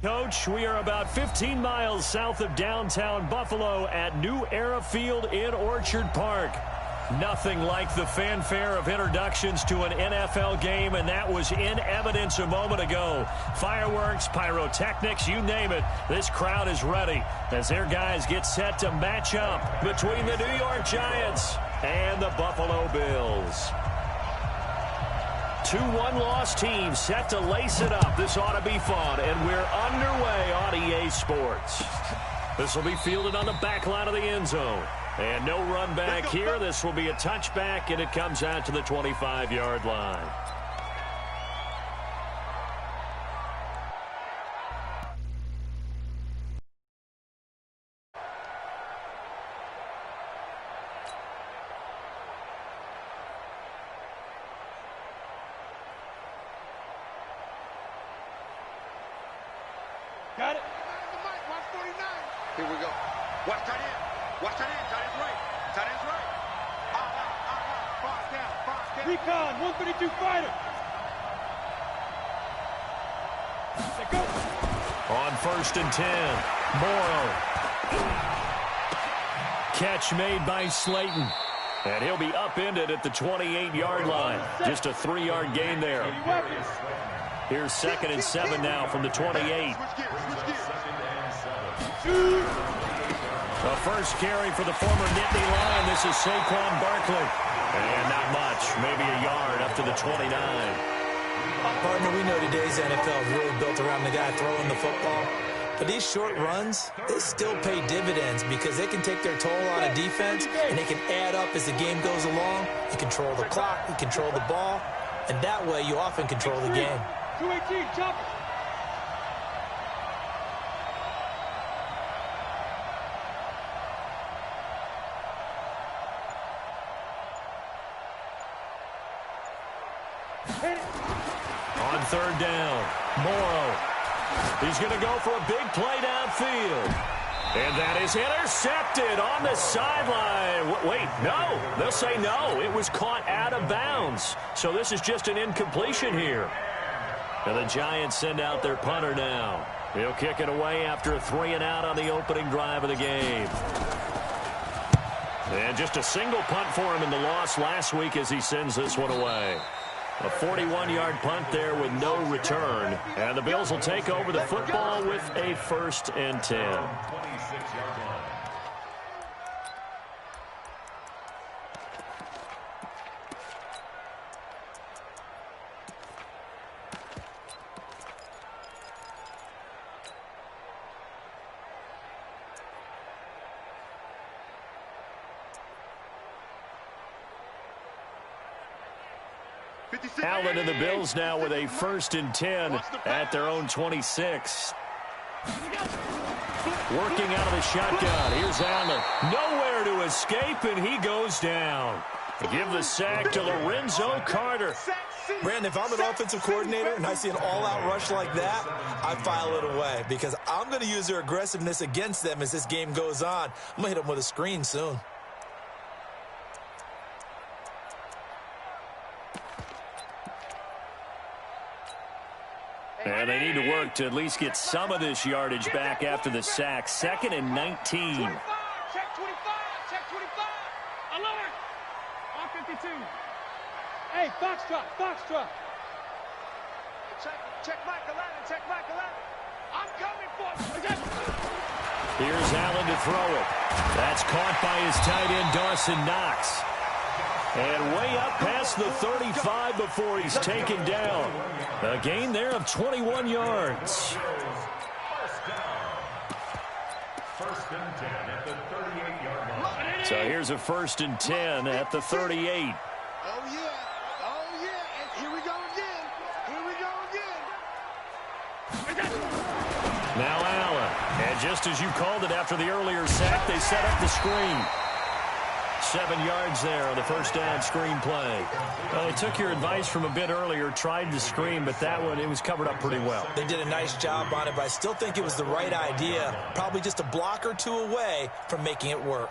Coach, we are about 15 miles south of downtown Buffalo at New Era Field in Orchard Park. Nothing like the fanfare of introductions to an NFL game, and that was in evidence a moment ago. Fireworks, pyrotechnics, you name it. This crowd is ready as their guys get set to match up between the New York Giants and the Buffalo Bills. Two one-loss teams set to lace it up. This ought to be fun, and we're underway on EA Sports. This will be fielded on the back line of the end zone. And no run back here. This will be a touchback, and it comes out to the 25-yard line. Got it. Watch 49. Here we go. Watch tight end. Watch tight end. Tight end's right. Tight end's right. Box down. Box down. Recon, 132 fighter. They go. On 1st and 10, Morrow. Catch made by Slayton. And he'll be upended at the 28-yard line. Just a 3-yard gain there. Here's 2nd and 7 now from the 28. The first carry for the former Nittany Lion. This is Saquon Barkley. And not much, maybe a yard up to the 29. Partner, we know today's NFL is really built around the guy throwing the football. But these short runs, they still pay dividends because they can take their toll on a defense and they can add up as the game goes along. You control the clock, you control the ball, and that way you often control the game. 218, chopper. On 3rd down, Morrow. He's going to go for a big play downfield. And that is intercepted on the sideline. Wait, no. They'll say no. It was caught out of bounds. So this is just an incompletion here. And the Giants send out their punter now. He'll kick it away after a 3-and-out on the opening drive of the game. And just a single punt for him in the loss last week as he sends this one away. A 41-yard punt there with no return. And the Bills will take over the football with a 1st and 10. Allen and the Bills now with a 1st and 10 at their own 26. Working out of the shotgun. Here's Allen. Nowhere to escape, and he goes down. Give the sack to Lorenzo Carter. Brandon, if I'm an offensive coordinator and I see an all-out rush like that, I file it away because I'm going to use their aggressiveness against them as this game goes on. I'm going to hit them with a screen soon. And they need to work to at least get some of this yardage back after the sack. 2nd and 19. Check 25. Check 25. Alert. On 52. Hey, Foxtrot. Check Michael Allen. Check Michael Allen. I'm coming for you. Here's Allen to throw it. That's caught by his tight end, Dawson Knox. And way up past the 35 before he's taken down. A gain there of 21 yards. So here's a 1st and 10 at the 38. Oh, yeah. And here we go again. Now Allen. And just as you called it after the earlier sack, they set up the screen. 7 yards there on the 1st down screen play. Well, they took your advice from a bit earlier, tried the screen, but that one, it was covered up pretty well. They did a nice job on it, but I still think it was the right idea. Probably just a block or two away from making it work.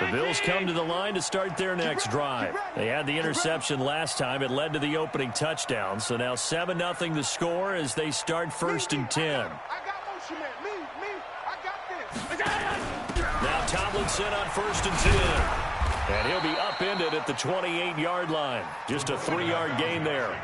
The Bills come to the line to start their next drive. They had the interception last time. It led to the opening touchdown. So now 7-0 the score as they start 1st and 10. Now Tomlinson on 1st and 10. And he'll be upended at the 28-yard line. Just a 3-yard gain there.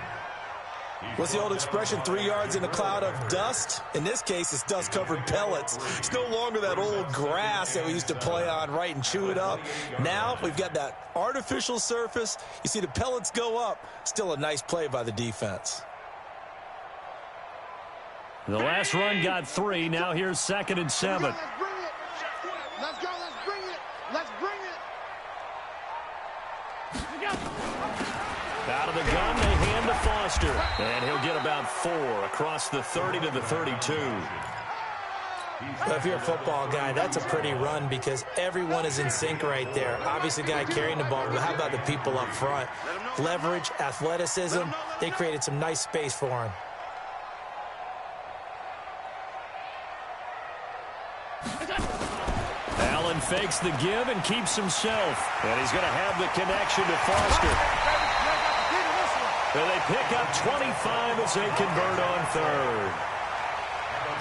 What's the old expression, 3 yards in a cloud of dust? In this case, it's dust-covered pellets. It's no longer that old grass that we used to play on, right, and chew it up. Now we've got that artificial surface. You see the pellets go up. Still a nice play by the defense. The last run got 3. Now here's 2nd and 7. Let's bring it. Let's go. Let's bring it. Let's bring it. Out of the gun, they hand to Foster. And he'll get about 4 across the 30 to the 32. Well, if you're a football guy, that's a pretty run because everyone is in sync right there. Obviously, the guy carrying the ball, but how about the people up front? Leverage, athleticism, they created some nice space for him. Allen fakes the give and keeps himself. And he's going to have the connection to Foster. And they pick up 25 as they convert on 3rd.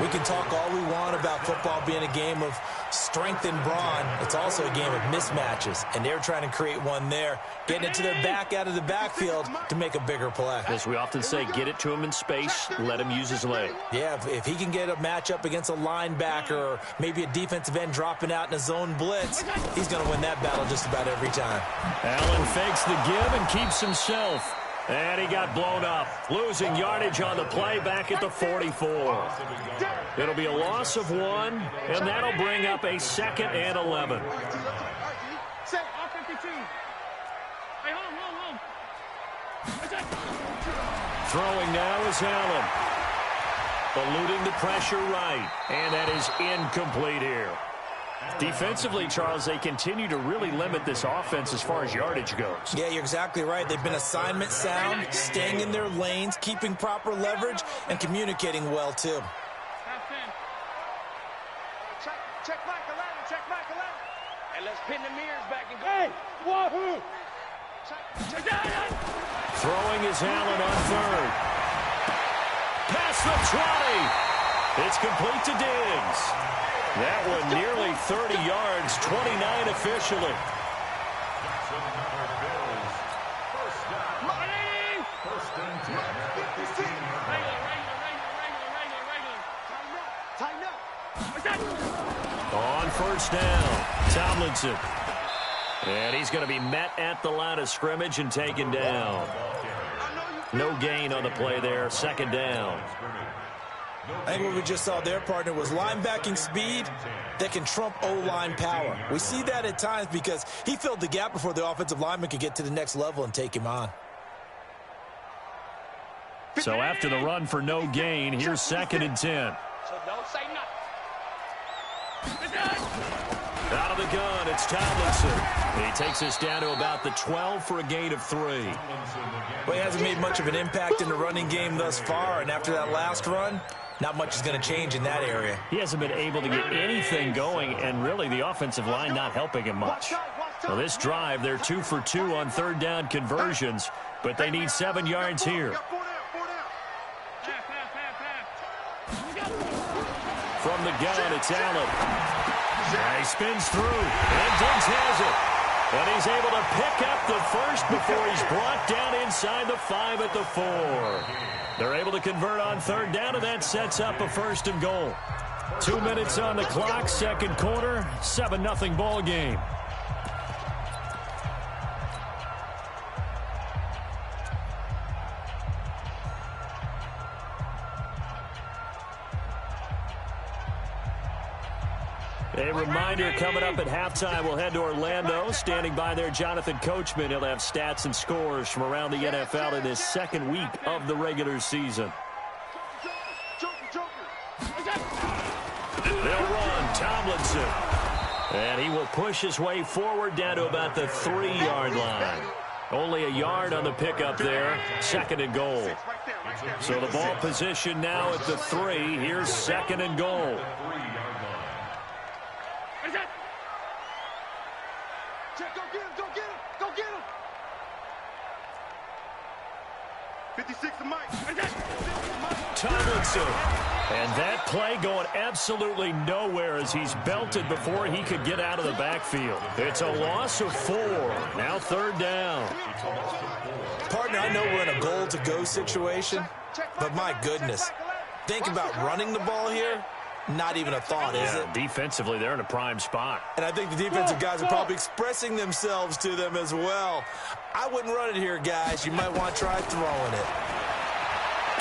We can talk all we want about football being a game of strength and brawn. It's also a game of mismatches, and they're trying to create one there, getting it to their back out of the backfield to make a bigger play. As we often say, get it to him in space, let him use his leg. Yeah, if he can get a matchup against a linebacker or maybe a defensive end dropping out in a zone blitz, he's going to win that battle just about every time. Allen fakes the give and keeps himself. And he got blown up, losing yardage on the play back at the 44. It'll be a loss of 1, and that'll bring up a 2nd and 11. Throwing now is Allen. Eluding the pressure right, and that is incomplete here. Defensively, Charles, they continue to really limit this offense as far as yardage goes. Yeah, you're exactly right. They've been assignment sound, staying in their lanes, keeping proper leverage, and communicating well, too. Check Mike 11, check Mike 11. And let's pin the mirrors back and go. Hey, wahoo! Throwing is Allen on 3rd. Past the 20. It's complete to Diggs. That one nearly 30 yards, 29 officially. On 1st down, Tomlinson. And he's going to be met at the line of scrimmage and taken down. No gain on the play there, 2nd down. I think what we just saw there, partner, was linebacking speed that can trump O-line power. We see that at times because he filled the gap before the offensive lineman could get to the next level and take him on. So after the run for no gain, here's 2nd and 10. So don't say nothing. Out of the gun, it's Tomlinson. He takes us down to about the 12 for a gain of 3. Well, he hasn't made much of an impact in the running game thus far, and after that last run, not much is going to change in that area. He hasn't been able to get anything going, and really the offensive line not helping him much. Well, this drive, they're 2 for 2 on 3rd down conversions, but they need 7 yards here. From the gun, it's Allen. And he spins through, and Diggs has it. And he's able to pick up the first before he's brought down inside the 5 at the 4. They're able to convert on 3rd down, and that sets up a 1st and goal. 2 minutes on the clock, 2nd quarter, 7-0 ball game. A reminder, coming up at halftime, we'll head to Orlando. Standing by there, Jonathan Coachman. He'll have stats and scores from around the NFL in this 2nd week of the regular season. They'll run Tomlinson. And he will push his way forward down to about the 3-yard line. Only a yard on the pickup there. 2nd and goal. So the ball position now at the 3. Here's 2nd and goal. Check, go get him, go get him, go get him. 56 to Mike. Tomlinson. And that play going absolutely nowhere as he's belted before he could get out of the backfield. It's a loss of 4. Now 3rd down. Partner, I know we're in a goal-to-go situation, but my goodness, think about running the ball here. Not even a thought, is it? Defensively, they're in a prime spot. And I think the defensive guys are probably expressing themselves to them as well. I wouldn't run it here, guys. You might want to try throwing it.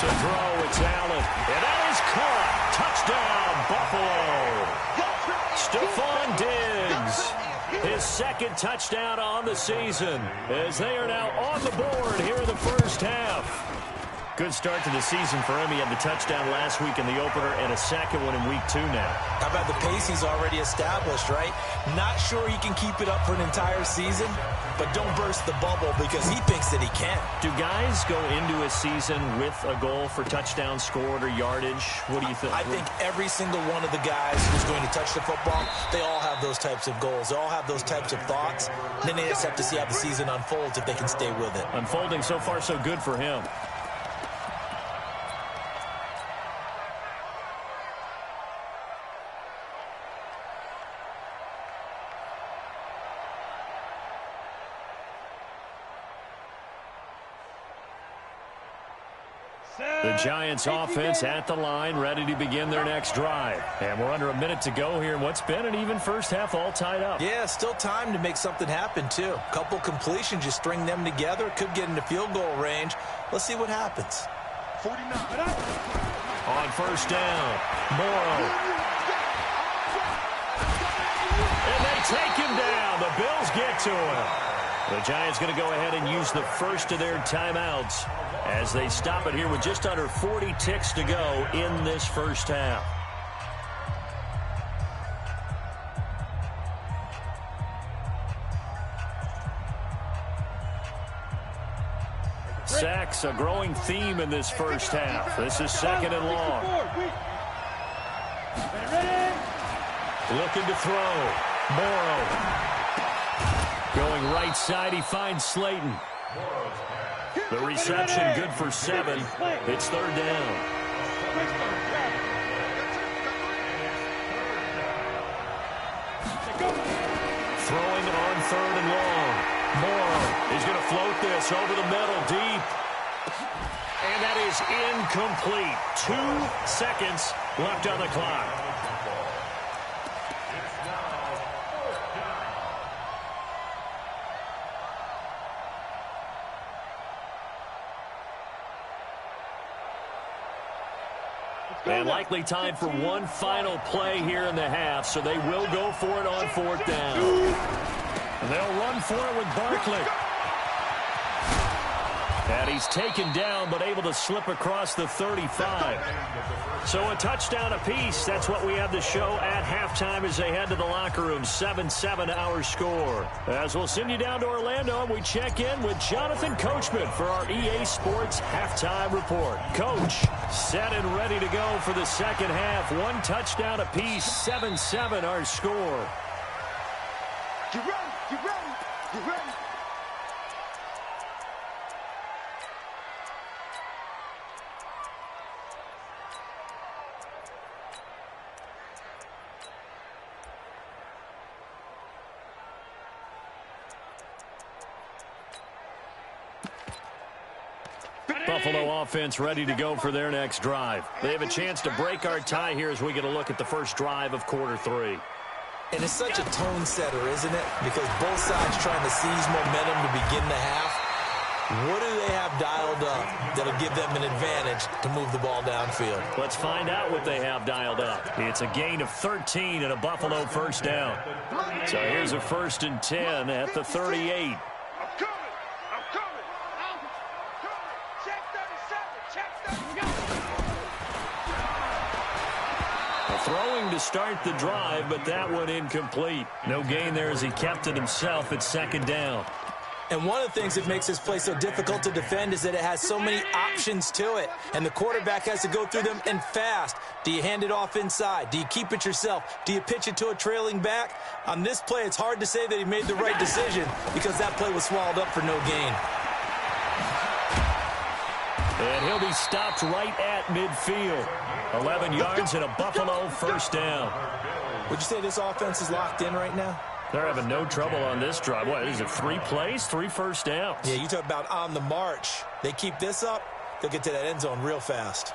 To throw, it's Allen. And that is caught. Touchdown, Buffalo. Stephon Diggs. His 2nd touchdown on the season as they are now on the board here in the first half. Good start to the season for him. He had the touchdown last week in the opener and a 2nd one in week 2 now. How about the pace he's already established, right? Not sure he can keep it up for an entire season, but don't burst the bubble because he thinks that he can. Do guys go into a season with a goal for touchdown scored or yardage? What do you think? I think every single one of the guys who's going to touch the football, they all have those types of goals. They all have those types of thoughts. Then they just have to see how the season unfolds if they can stay with it. Unfolding so far so good for him. The Giants offense at the line, ready to begin their next drive. And we're under a minute to go here in what's been an even first half, all tied up. Yeah, still time to make something happen, too. A couple completions, you string them together, could get into field goal range. Let's see what happens. 49. On first down, Morrow. And they take him down. The Bills get to him. The Giants going to go ahead and use the first of their timeouts as they stop it here with just under 40 ticks to go in this first half. Sacks, a growing theme in this first half. This is 2nd and long. Looking to throw. Morrow. Going right side, he finds Slayton. The reception good for 7. It's 3rd down. Throwing it on 3rd and long. Morrow is going to float this over the middle deep. And that is incomplete. 2 seconds left on the clock. And likely time for one final play here in the half, so they will go for it on 4th down. And they'll run for it with Barkley. And he's taken down, but able to slip across the 35. So a touchdown apiece. That's what we have to show at halftime as they head to the locker room. 7-7 our score. As we'll send you down to Orlando, and we check in with Jonathan Coachman for our EA Sports Halftime Report. Coach, set and ready to go for the second half. 1 touchdown apiece. 7-7 our score. Get ready, get ready, get ready. Buffalo offense ready to go for their next drive. They have a chance to break our tie here as we get a look at the first drive of quarter 3. And it's such a tone setter, isn't it? Because both sides trying to seize momentum to begin the half. What do they have dialed up that'll give them an advantage to move the ball downfield? Let's find out what they have dialed up. It's a gain of 13 and a Buffalo first down. So here's a 1st and 10 at the 38. Throwing to start the drive, but that one incomplete. No gain there as he kept it himself at 2nd down. And one of the things that makes this play so difficult to defend is that it has so many options to it. And the quarterback has to go through them and fast. Do you hand it off inside? Do you keep it yourself? Do you pitch it to a trailing back? On this play, it's hard to say that he made the right decision because that play was swallowed up for no gain. And he'll be stopped right at midfield. 11 yards and a Buffalo first down. Would you say this offense is locked in right now? They're having no trouble on this drive. What, is it 3 plays, 3 first downs? Yeah, you talk about on the march. They keep this up, they'll get to that end zone real fast.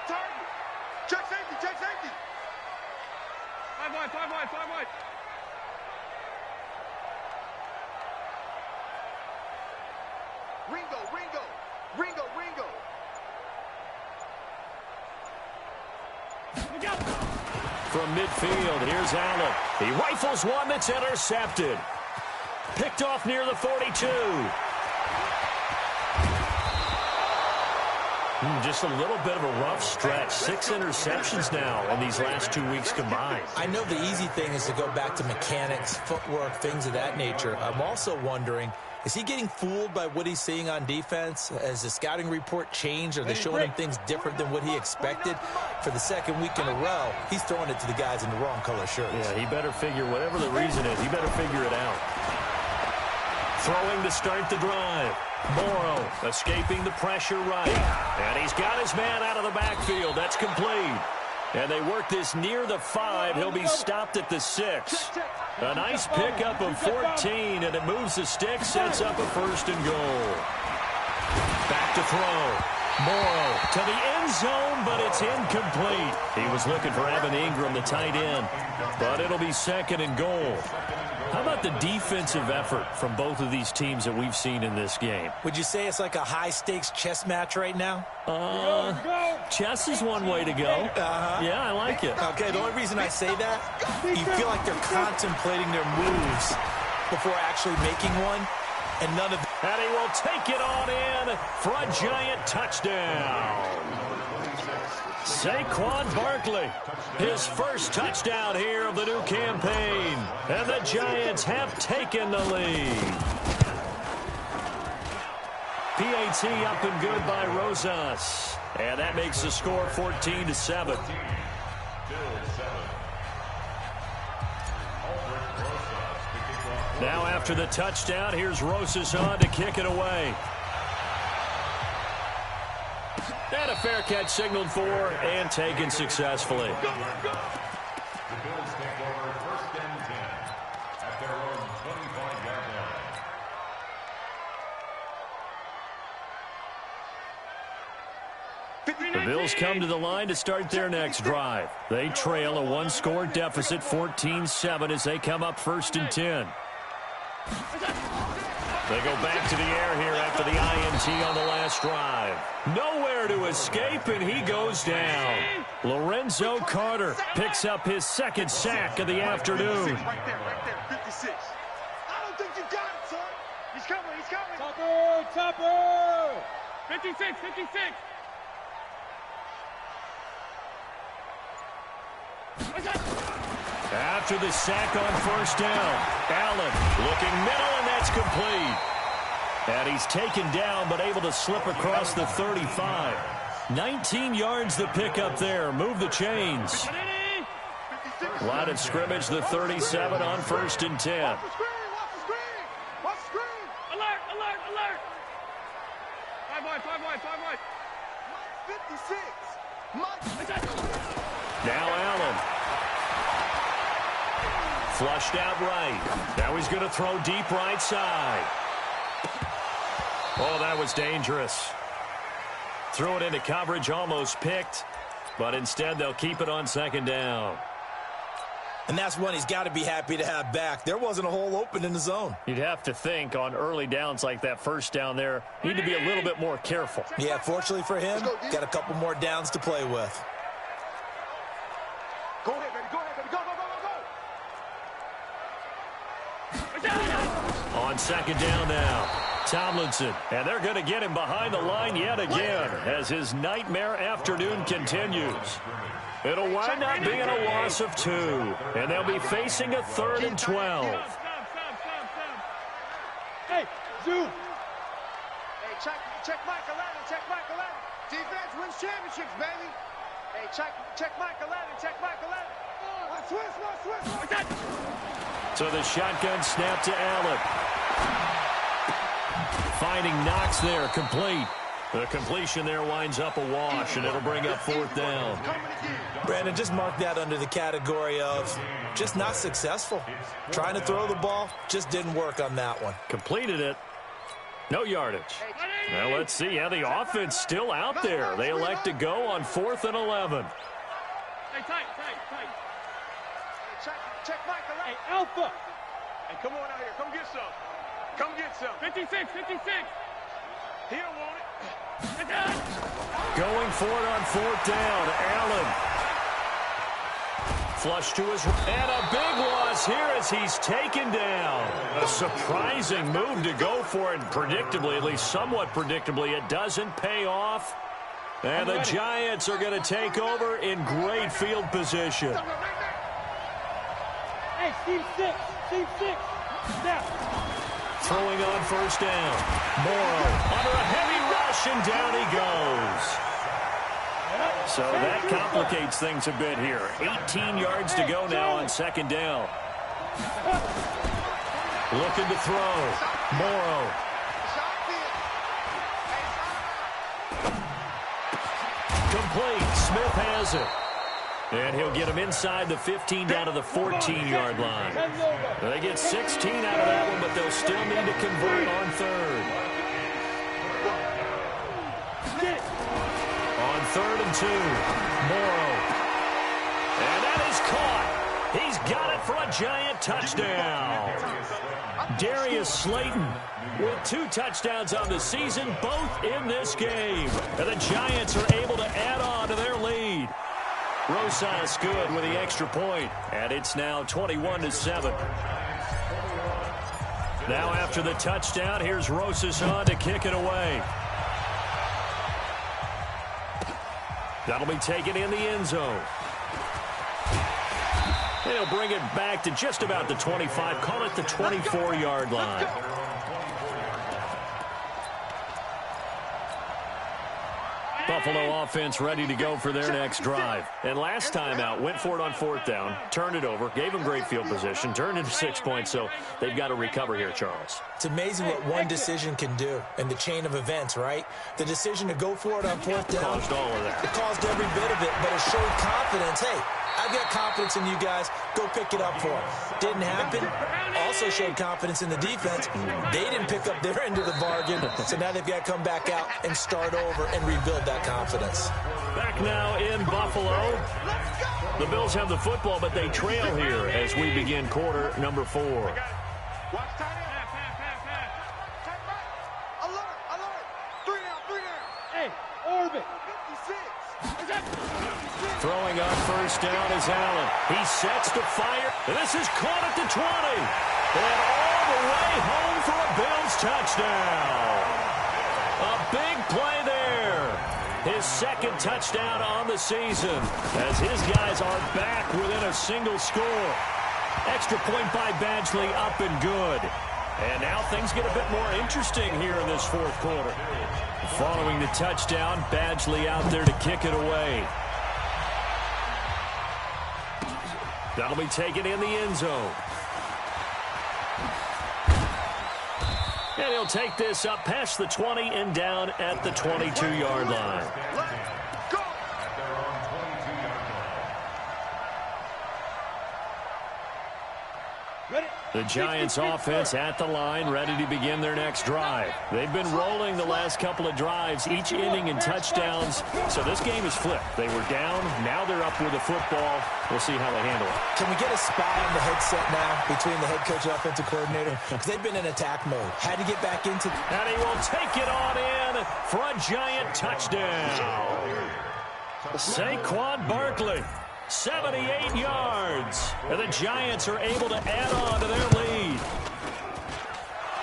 Target. Check safety. 5 wide. Ringo. From midfield, here's Allen. He rifles one that's intercepted. Picked off near the 42. Just a little bit of a rough stretch. 6 interceptions now in these last 2 weeks combined. I know the easy thing is to go back to mechanics, footwork, things of that nature. I'm also wondering, is he getting fooled by what he's seeing on defense? Has the scouting report changed? Are they showing him things different than what he expected? For the second week in a row, he's throwing it to the guys in the wrong color shirts. Yeah, he better figure, whatever the reason is, he better figure it out. Throwing to start the drive. Morrow escaping the pressure right. And he's got his man out of the backfield. That's complete. And they work this near the 5. He'll be stopped at the 6. A nice pickup of 14, and it moves the stick, sets up a 1st and goal. Back to throw. Morrow to the end zone, but it's incomplete. He was looking for Evan Ingram, the tight end, but it'll be 2nd and goal. How about the defensive effort from both of these teams that we've seen in this game? Would you say it's like a high-stakes chess match right now? Chess is one way to go. Yeah, I like it. Okay, the only reason I say that, you feel like they're contemplating their moves before actually making one, and none of... And he will take it on in for a giant touchdown. Saquon Barkley, his first touchdown here of the new campaign. And the Giants have taken the lead. PAT up and good by Rosas. And that makes the score 14-7. Now after the touchdown, here's Rosas on to kick it away. And a fair catch signaled for and taken successfully. The Bills take over 1st and 10 at their own 25-yard line. The Bills come to the line to start their next drive. They trail a 1-score deficit, 14-7, as they come up 1st and 10. They go back to the air here after the INT on the last drive. Nowhere to escape, and he goes down. Lorenzo Carter picks up his 2nd sack of the afternoon. Right there, 56. I don't think you got it, son. He's coming. Topper! 56. After the sack on 1st down, Allen looking middle, and that's complete. And he's taken down, but able to slip across the 35. 19 yards the pickup there. Move the chains. Line of scrimmage, the 37 on 1st and 10. Watch the screen. Alert! 5 wide. 56. Now Allen. Flushed out right. Now he's going to throw deep right side. Oh, that was dangerous. Threw it into coverage, almost picked. But instead, they'll keep it on 2nd down. And that's one he's got to be happy to have back. There wasn't a hole open in the zone. You'd have to think on early downs like that 1st down there, need to be a little bit more careful. Yeah, fortunately for him, got a couple more downs to play with. Go ahead, baby. Go. On 2nd down now, Tomlinson. And they're going to get him behind the line yet again as his nightmare afternoon continues. It'll wind up being a loss of 2, and they'll be facing a 3rd and 12. Hey, Zoo. Hey, check Michael Allen, check Michael Allen. Defense wins championships, baby. Hey, check Michael Allen, check Michael Allen. Watch. So the shotgun snap to Allen. Finding Knox there, complete. The completion there winds up a wash, and it'll bring up 4th down. Brandon, just mark that under the category of just not successful. Trying to throw the ball, just didn't work on that one. Completed it. No yardage. Now let's see. Yeah, the offense still out there. They elect to go on 4th and 11. Hey, tight. Check Michael Allen. Hey, Alpha. Hey, come on out here. Come get some. Come get some. 56. He don't want it. Going for it on 4th down. Allen. Flush to his right. And a big loss here as he's taken down. A surprising move to go for it. Predictably, at least somewhat predictably, it doesn't pay off. And the Giants are going to take over in great field position. Hey, Steve 6. Snap. Throwing on 1st down. Morrow under a heavy rush, and down he goes. So that complicates things a bit here. 18 yards to go now on 2nd down. Looking to throw. Morrow. Complete. Smith has it. And he'll get him inside the 15 down to the 14-yard line. They get 16 out of that one, but they'll still need to convert on 3rd. On 3rd and 2, Morrow. And that is caught. He's got it for a Giant touchdown. Darius Slayton with 2 touchdowns on the season, both in this game. And the Giants are able to add on to their lead. Rosas good with the extra point, and it's now 21-7. Now after the touchdown, here's Rosas on to kick it away. That'll be taken in the end zone. They'll bring it back to just about the 25, call it the 24-yard line. Buffalo offense ready to go for their next drive. And last time out, went for it on 4th down, turned it over, gave them great field position, turned into 6 points, so they've got to recover here, Charles. It's amazing what one decision can do in the chain of events, right? The decision to go for it on 4th down. Caused all of that. It caused every bit of it, but it showed confidence. Hey, I've got confidence in you guys. Go pick it up for them. Didn't happen. Also showed confidence in the defense. They didn't pick up their end of the bargain, so now they've got to come back out and start over and rebuild that confidence. Back now in Buffalo. The Bills have the football, but they trail here as we begin quarter number 4. Watch tight end. Alert. 3 down. Hey, Orbit. 56. Throwing on 1st down is Allen. He sets to fire. This is caught at the 20. And all the way home for a Bills touchdown. A big play there. His 2nd touchdown on the season as his guys are back within a single score. Extra point by Badgley up and good. And now things get a bit more interesting here in this 4th quarter. Following the touchdown, Badgley out there to kick it away. That'll be taken in the end zone. And he'll take this up past the 20 and down at the 22-yard line. Go. The Giants offense at the line, ready to begin their next drive. They've been rolling the last couple of drives, each inning in touchdowns. So this game is flipped. They were down, now they're up with the football. We'll see how they handle it. Can we get a spy on the headset now between the head coach and offensive coordinator? Because they've been in attack mode. Had to get back into... And he will take it on in for a Giant touchdown. Saquon Barkley. 78 yards. And the Giants are able to add on to their lead.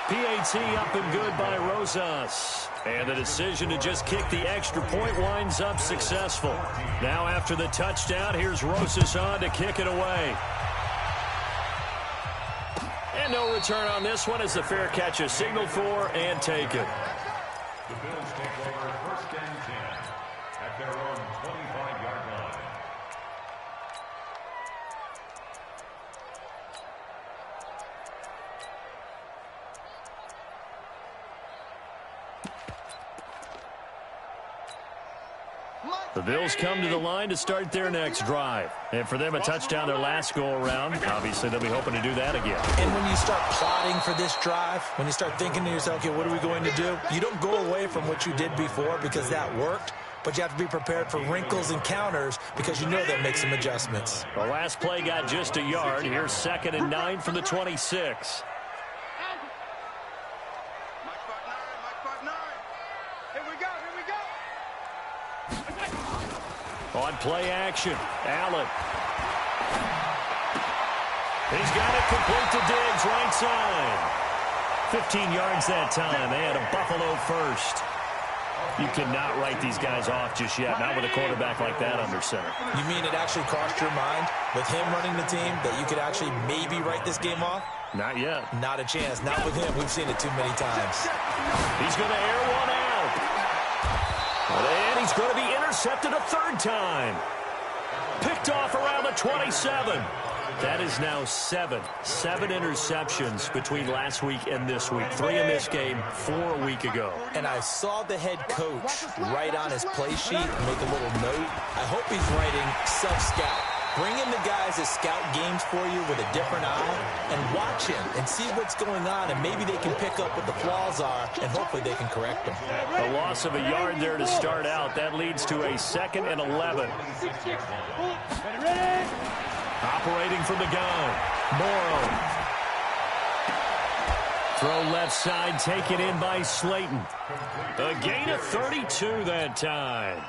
PAT up and good by Rosas. And the decision to just kick the extra point winds up successful. Now after the touchdown, here's Rosas on to kick it away. And no return on this one as the fair catch is signaled for and taken. The Bills take over 1st and 10 at their own 25-yard line. The Bills come to the line to start their next drive. And for them, a touchdown their last go-around. Obviously, they'll be hoping to do that again. And when you start plotting for this drive, when you start thinking to yourself, okay, what are we going to do? You don't go away from what you did before because that worked, but you have to be prepared for wrinkles and counters because you know they'll make some adjustments. The last play got just a yard. Here's 2nd and 9 from the 26. On play action, Allen. He's got it complete to Diggs, right side. 15 yards that time, and a Buffalo first. You cannot write these guys off just yet, not with a quarterback like that under center. You mean it actually crossed your mind with him running the team that you could actually maybe write this game off? Not yet. Not a chance. Not with him. We've seen it too many times. He's going to air one out. And he's going to be intercepted a 3rd time. Picked off around the 27. That is now 7 interceptions between last week and this week. 3 in this game, 4 a week ago. And I saw the head coach write on his play sheet, make a little note. I hope he's writing self-scout. Bring in the guys that scout games for you with a different eye and watch him and see what's going on, and maybe they can pick up what the flaws are, and hopefully they can correct them. A loss of a yard there to start out. That leads to a 2nd and 11. Operating from the gun. Morrow. Throw left side, taken in by Slayton. A gain of 32 that time.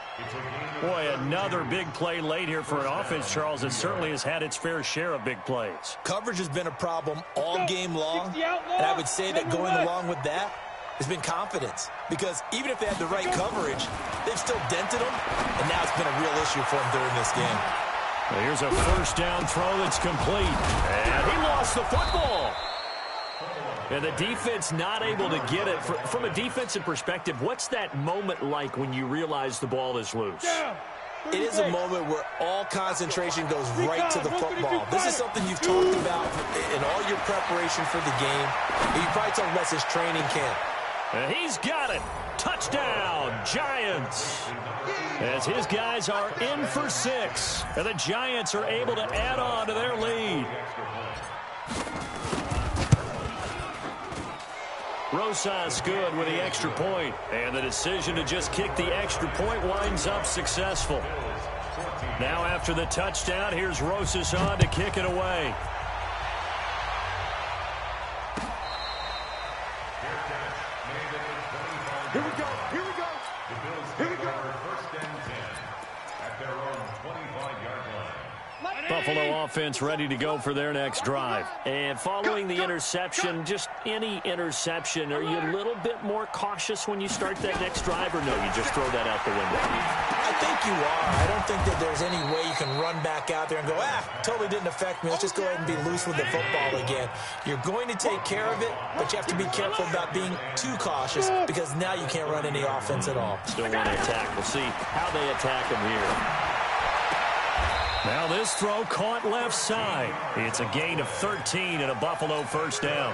Boy, another big play late here for an offense, Charles, that certainly has had its fair share of big plays. Coverage has been a problem all game long, and I would say that going along with that has been confidence. Because even if they had the right coverage, they've still dented them, and now it's been a real issue for them during this game. Well, here's a 1st down throw that's complete. And he lost the football. And the defense not able to get it. From a defensive perspective, what's that moment like when you realize the ball is loose? It is a moment where all concentration goes right to the football. This is something you've talked about in all your preparation for the game. You probably talked about since training camp. And he's got it. Touchdown, Giants. As his guys are in for 6. And the Giants are able to add on to their lead. Rosas good with the extra point. And the decision to just kick the extra point winds up successful. Now after the touchdown, here's Rosas on to kick it away. Here we go. Here we go. The Bills take over 1st and 10 at their own 25-yard line. Buffalo offense ready to go for their next drive. And following the interception, just any interception, are you a little bit more cautious when you start that next drive, or no, you just throw that out the window? I think you are. I don't think that there's any way you can run back out there and go, totally didn't affect me. Let's just go ahead and be loose with the football again. You're going to take care of it, but you have to be careful about being too cautious because now you can't run any offense at all. Still want to attack. We'll see how they attack him here. Now this throw caught left side. It's a gain of 13 and a Buffalo 1st down.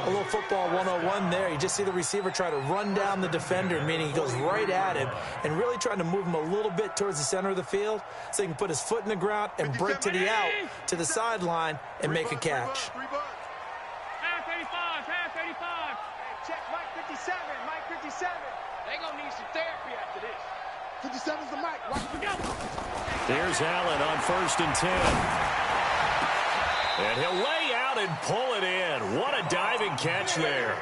A little football 101 there. You just see the receiver try to run down the defender, meaning he goes right at him and really trying to move him a little bit towards the center of the field so he can put his foot in the ground and break to the out, to the sideline, and make a catch. Pass 85, pass 85. Hey, check Mike 57, Mike 57. They gonna need some therapy after this. 57's the mic. Watch it go. There's Allen on 1st and 10. And he'll lay out and pull it in. What a diving catch there.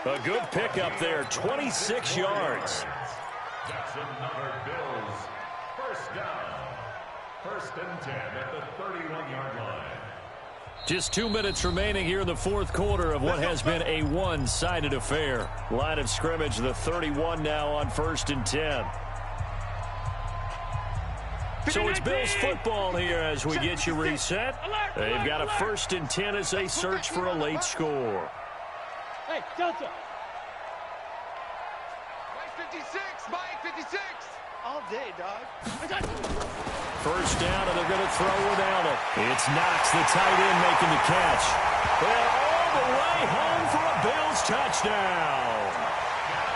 A good pickup there, 26 yards. That's another Bills 1st down. 1st and 10 at the 31-yard line. Just 2 minutes remaining here in the fourth quarter of what has been a one-sided affair. Line of scrimmage, the 31 now on 1st and 10. So it's Bills football here as we get you reset. They've got a 1st and 10 as they search for a late score. Hey, Delta. Mike 56, Mike 56. All day, dog. First down, and they're going to throw without it. It's Knox, the tight end, making the catch. And all the way home for a Bills touchdown.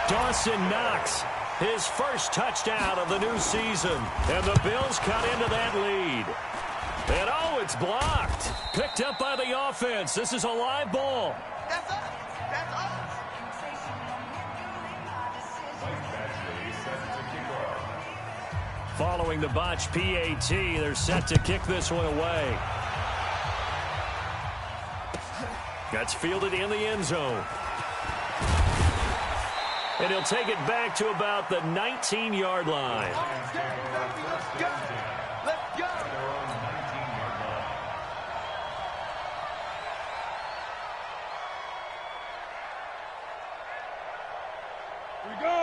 Dawson Knox, his first touchdown of the new season. And the Bills cut into that lead. And oh, it's blocked. Picked up by the offense. This is a live ball. That's us. That's us. Following the botch PAT, they're set to kick this one away. That's fielded in the end zone. And he'll take it back to about the 19-yard line. Let's go. Let's go.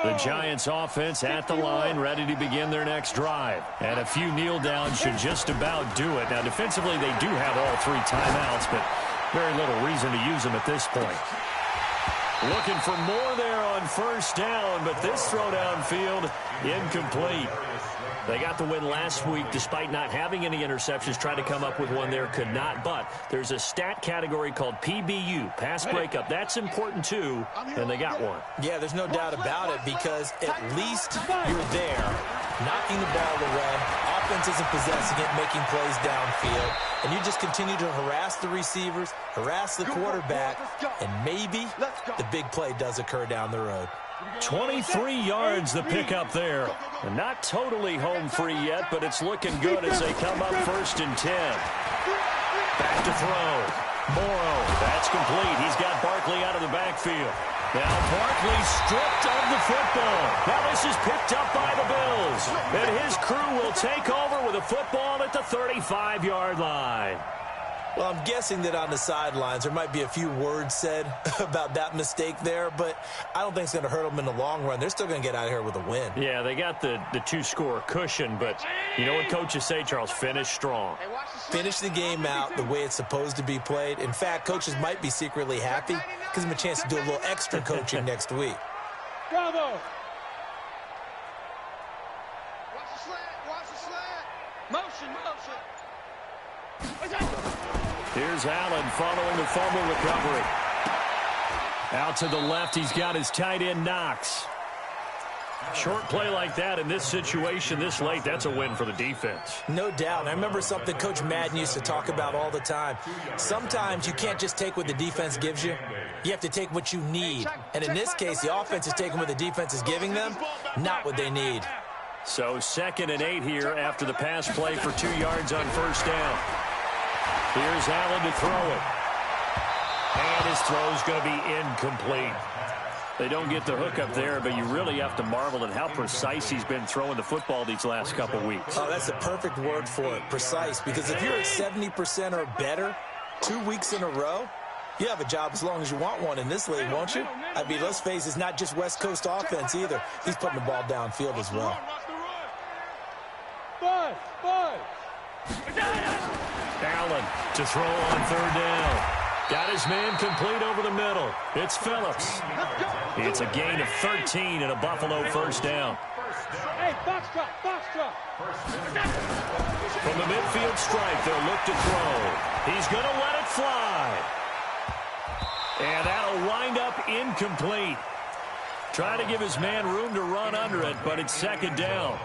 The Giants offense at the line, ready to begin their next drive. And a few kneel downs should just about do it. Now, defensively, they do have all 3 timeouts, but very little reason to use them at this point. Looking for more there on first down, but this throw downfield incomplete. They got the win last week despite not having any interceptions. Tried to come up with one there, could not. But there's a stat category called PBU, pass breakup. That's important too, and they got one. Yeah, there's no doubt about it because at least you're there, knocking the ball away. Offense isn't possessing it, making plays downfield. And you just continue to harass the receivers, harass the quarterback, and maybe the big play does occur down the road. 23 yards the pickup there. And not totally home free yet, but it's looking good as they come up 1st and 10. Back to throw. Morrow, that's complete. He's got Barkley out of the backfield. Now Barkley stripped of the football. Now this is picked up by the Bills. And his crew will take over with a football at the 35-yard line. Well, I'm guessing that on the sidelines there might be a few words said about that mistake there, but I don't think it's going to hurt them in the long run. They're still going to get out of here with a win. Yeah, they got the 2-score cushion, but you know what coaches say, Charles? Finish strong. Finish the game out the way it's supposed to be played. In fact, coaches might be secretly happy. Gives them a chance to do a little extra coaching next week. Bravo. Watch the slant. Watch the slant. Motion, motion. Here's Allen following the fumble recovery. Out to the left, he's got his tight end Knox. Short play like that in this situation this late, that's a win for the defense. No doubt. I remember something Coach Madden used to talk about all the time. Sometimes you can't just take what the defense gives you. You have to take what you need. And in this case, the offense is taking what the defense is giving them, not what they need. So 2nd and 8 here after the pass play for 2 yards on first down. Here's Allen to throw it. And his throw's going to be incomplete. They don't get the hook up there, but you really have to marvel at how precise he's been throwing the football these last couple weeks. Oh, that's the perfect word for it, precise. Because if you're at 70% or better 2 weeks in a row, you have a job as long as you want one in this league, won't you? I mean, let's face it, it's not just West Coast offense either. He's putting the ball downfield as well. Five. Allen to throw on 3rd down. Got his man complete over the middle. It's Phillips. It's a gain of 13 and a Buffalo first down. Hey, box drop. From the midfield stripe, they'll look to throw. He's going to let it fly. And that'll wind up incomplete. Trying to give his man room to run under it, but it's 2nd down.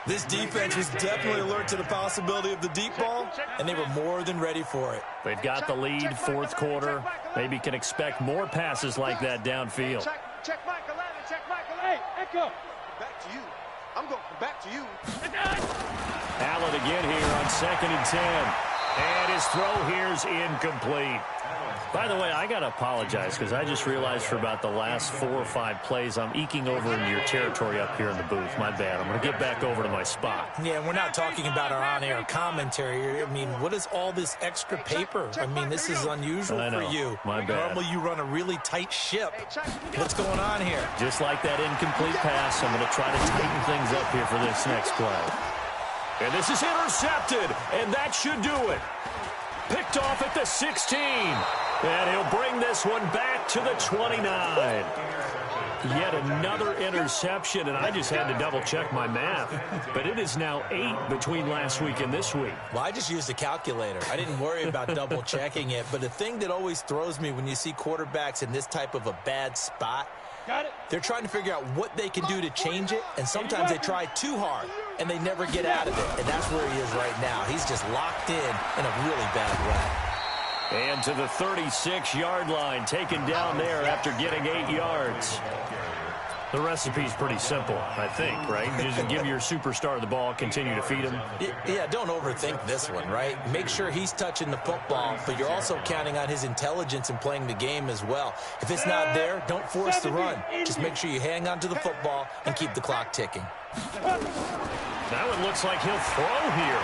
This defense was definitely alert to the possibility of the deep ball, and they were more than ready for it. They've got the lead, 4th quarter. Maybe can expect more passes like that downfield. Check Michael Allen. Check Michael Hey, Allen. Echo. Back to you. I'm going back to you. Allen again here on 2nd and 10. And his throw here's incomplete. By the way, I got to apologize because I just realized for about the last 4 or 5 plays, I'm eking over into your territory up here in the booth. My bad. I'm going to get back over to my spot. Yeah, and we're not talking about our on-air commentary. I mean, what is all this extra paper? I mean, this is unusual for you. My bad. Normally you run a really tight ship. What's going on here? Just like that incomplete pass, I'm going to try to tighten things up here for this next play. And this is intercepted, and that should do it. Picked off at the 16. And he'll bring this one back to the 29. Yet another interception, and I just had to double-check my math. But it is now 8 between last week and this week. Well, I just used a calculator. I didn't worry about double-checking it. But the thing that always throws me when you see quarterbacks in this type of a bad spot, they're trying to figure out what they can do to change it, and sometimes they try too hard, and they never get out of it. And that's where he is right now. He's just locked in a really bad way. And to the 36-yard line, taken down there after getting 8 yards. The recipe's pretty simple, I think, right? Just give your superstar the ball, continue to feed him. Yeah, don't overthink this one, right? Make sure he's touching the football, but you're also counting on his intelligence in playing the game as well. If it's not there, don't force the run. Just make sure you hang on to the football and keep the clock ticking. That one looks like he'll throw here.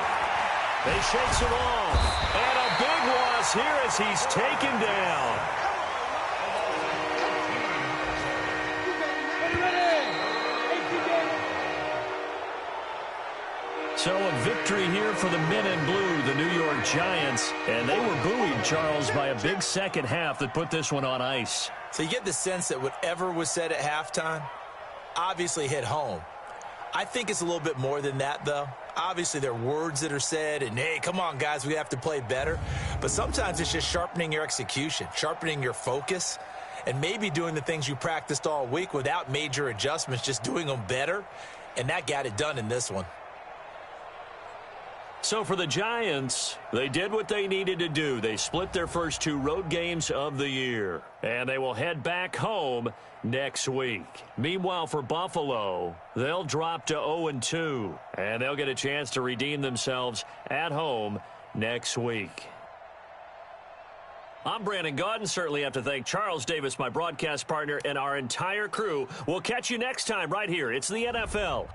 They shakes him off. And a big loss here as he's taken down. So a victory here for the men in blue, the New York Giants. And they were buoyed, Charles, by a big second half that put this one on ice. So you get the sense that whatever was said at halftime obviously hit home. I think it's a little bit more than that, though. Obviously, there are words that are said, and, hey, come on, guys, we have to play better. But sometimes it's just sharpening your execution, sharpening your focus, and maybe doing the things you practiced all week without major adjustments, just doing them better. And that got it done in this one. So for the Giants, they did what they needed to do. They split their first 2 road games of the year, and they will head back home next week. Meanwhile, for Buffalo, they'll drop to 0-2, and they'll get a chance to redeem themselves at home next week. I'm Brandon Gaudin. Certainly have to thank Charles Davis, my broadcast partner, and our entire crew. We'll catch you next time right here. It's the NFL